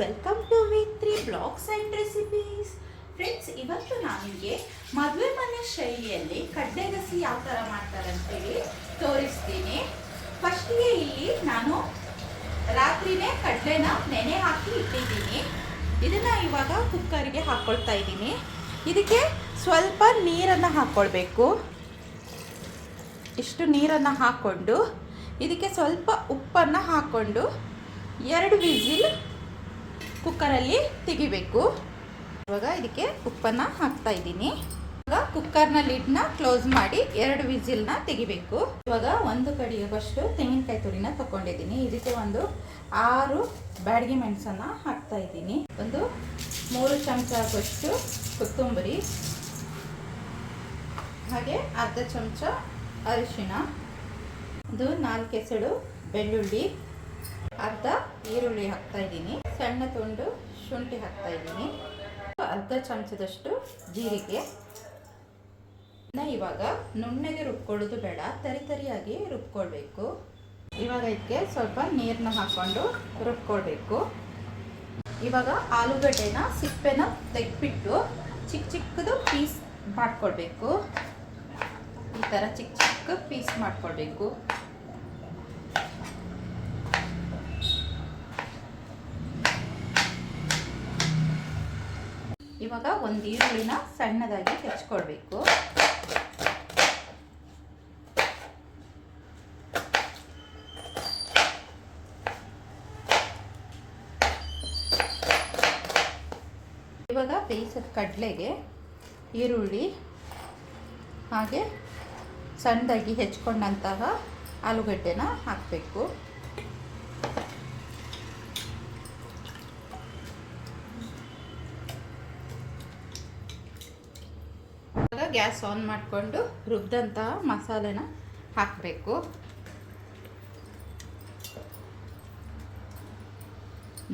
Welcome to ವಿ3 blogs and recipes. Friends, ಇವತ್ತು ನಾನು ನಿಮಗೆ ಮದುವೆ ಮನೆ ಶೈಲಿಯಲ್ಲಿ ಕಡ್ಲೆಗಸಿ ಯಾವ ಥರ ಮಾಡ್ತಾರೆ ಅಂತೇಳಿ ತೋರಿಸ್ತೀನಿ. ಫಸ್ಟಿಗೆ ಇಲ್ಲಿ ನಾನು ರಾತ್ರಿನೇ ಕಡಲೆನ ನೆನೆ ಹಾಕಿ ಇಟ್ಟಿದ್ದೀನಿ. ಇದನ್ನು ಇವಾಗ ಕುಕ್ಕರ್ಗೆ ಹಾಕ್ಕೊಳ್ತಾ ಇದ್ದೀನಿ. ಇದಕ್ಕೆ ಸ್ವಲ್ಪ ನೀರನ್ನು ಹಾಕ್ಕೊಳ್ಬೇಕು. ಇಷ್ಟು ನೀರನ್ನು ಹಾಕ್ಕೊಂಡು ಇದಕ್ಕೆ ಸ್ವಲ್ಪ ಉಪ್ಪನ್ನು ಹಾಕ್ಕೊಂಡು 2 ವಿಸಿಲ್ ಕುಕ್ಕರಲ್ಲಿ ತೆಗಿಬೇಕು. ಇವಾಗ ಇದಕ್ಕೆ ಉಪ್ಪನ್ನು ಹಾಕ್ತಾ ಇದ್ದೀನಿ. ಇವಾಗ ಕುಕ್ಕರ್ನ ಲಿಡ್ನ ಕ್ಲೋಸ್ ಮಾಡಿ 2 ವಿಸಿಲ್ನ ತೆಗಿಬೇಕು. ಇವಾಗ 1 ಕಡಿಯವಷ್ಟು ತೆಂಗಿನಕಾಯಿ ತುರಿನ ತಗೊಂಡಿದ್ದೀನಿ. ಇದಕ್ಕೆ ಒಂದು 6 ಬ್ಯಾಡಗಿ ಮೆಣಸನ್ನು ಹಾಕ್ತಾ ಇದ್ದೀನಿ. ಒಂದು 3 ಚಮಚ ಆಗುವಷ್ಟು ಕೊತ್ತಂಬರಿ, ಹಾಗೆ ಅರ್ಧ ಚಮಚ ಅರಿಶಿಣ, ಒಂದು 4 ಎಸಳು ಬೆಳ್ಳುಳ್ಳಿ, ಅರ್ಧ ಈರುಳ್ಳಿ ಹಾಕ್ತಾ ಇದ್ದೀನಿ. ಸಣ್ಣ ತುಂಡು ಶುಂಠಿ ಹಾಕ್ತಾ ಇದ್ದೀನಿ. ಅರ್ಧ ಚಮಚದಷ್ಟು ಜೀರಿಗೆ. ಇವಾಗ ನುಣ್ಣಗೆ ರುಬ್ಕೊಳ್ಳೋದು ಬೇಡ, ತರಿಯಾಗಿ ರುಬ್ಕೊಳ್ಬೇಕು. ಇವಾಗ ಇದಕ್ಕೆ ಸ್ವಲ್ಪ ನೀರನ್ನ ಹಾಕ್ಕೊಂಡು ರುಬ್ಕೊಳ್ಬೇಕು. ಇವಾಗ ಆಲೂಗಡ್ಡೆನ ಸಿಪ್ಪೆನ ತೆಗೆದ್ಬಿಟ್ಟು ಚಿಕ್ಕದು ಪೀಸ್ ಮಾಡ್ಕೊಳ್ಬೇಕು. ಈ ಥರ ಚಿಕ್ಕ ಪೀಸ್ ಮಾಡ್ಕೊಳ್ಬೇಕು. ಇವಾಗ ಒಂದು ಈರುಳ್ಳಿನ ಸಣ್ಣದಾಗಿ ಹೆಚ್ಚಿಕೊಳ್ಬೇಕು. ಇವಾಗ ಬೇಯಿಸಿದ ಕಡಲೆಗೆ ಈರುಳ್ಳಿ ಹಾಗೆ ಸಣ್ಣದಾಗಿ ಹೆಚ್ಚಿಕೊಂಡಂತಹ ಆಲೂಗಡ್ಡೆನ ಹಾಕಬೇಕು. ಗ್ಯಾಸ್ ಆನ್ ಮಾಡಿಕೊಂಡು ರುಬ್ಬಿದಂತಹ ಮಸಾಲೆನ ಹಾಕಬೇಕು.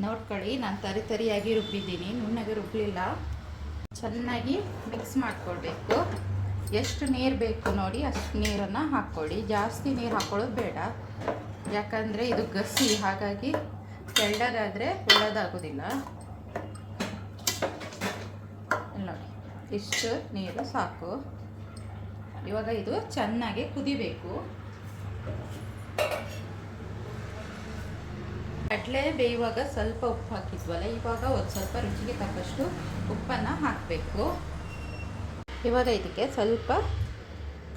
ನೋಡ್ಕೊಳ್ಳಿ, ನಾನು ತರಿಯಾಗಿ ರುಬ್ಬಿದ್ದೀನಿ, ನುಣ್ಣಗೆ ರುಬ್ಬಲಿಲ್ಲ. ಚೆನ್ನಾಗಿ ಮಿಕ್ಸ್ ಮಾಡಿಕೊಳ್ಬೇಕು. ಎಷ್ಟು ನೀರು ಬೇಕು ನೋಡಿ ಅಷ್ಟು ನೀರನ್ನು ಹಾಕ್ಕೊಳ್ಳಿ. ಜಾಸ್ತಿ ನೀರು ಹಾಕ್ಕೊಳ್ಳೋದು ಬೇಡ, ಯಾಕಂದರೆ ಇದು ಗಸಿ, ಹಾಗಾಗಿ ತೆಳ್ಳಗಾದರೆ ಒಳ್ಳೆಯದಾಗೋದಿಲ್ಲ. ನೋಡಿ, ಇಷ್ಟು ನೀರು ಸಾಕು. ಇವಾಗ ಇದು ಚೆನ್ನಾಗಿ ಕುದಿಬೇಕು. ಕಡಲೆ ಬೇಯುವಾಗ ಸ್ವಲ್ಪ ಉಪ್ಪು ಹಾಕಿದ್ವಲ್ಲ, ಇವಾಗ ಒಂದು ಸ್ವಲ್ಪ ರುಚಿಗೆ ತಕ್ಕಷ್ಟು ಉಪ್ಪನ್ನು ಹಾಕಬೇಕು. ಇವಾಗ ಇದಕ್ಕೆ ಸ್ವಲ್ಪ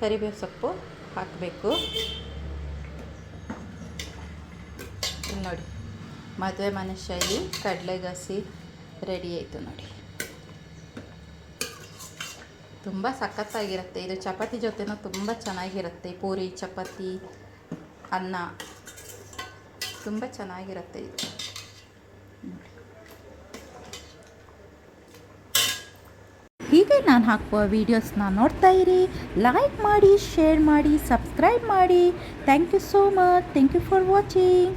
ಕರಿಬೇವು ಸೊಪ್ಪು ಹಾಕಬೇಕು. ನೋಡಿ, ಮದುವೆ ಮನೆ ಶೈಲಿ ಕಡಲೆಗಸಿ ರೆಡಿ ಆಯಿತು ನೋಡಿ. ತುಂಬ ಸಖತ್ತಾಗಿರುತ್ತೆ ಇದು. ಚಪಾತಿ ಜೊತೆನೂ ತುಂಬ ಚೆನ್ನಾಗಿರುತ್ತೆ. ಪೂರಿ, ಚಪಾತಿ, ಅನ್ನ ತುಂಬ ಚೆನ್ನಾಗಿರುತ್ತೆ ಇದು. ಹೀಗೆ ನಾನು ಹಾಕುವ ವೀಡಿಯೋಸ್ನ ನೋಡ್ತಾ ಇರಿ. ಲೈಕ್ ಮಾಡಿ, ಶೇರ್ ಮಾಡಿ, ಸಬ್ಸ್ಕ್ರೈಬ್ ಮಾಡಿ. Thank you so much. Thank you for watching.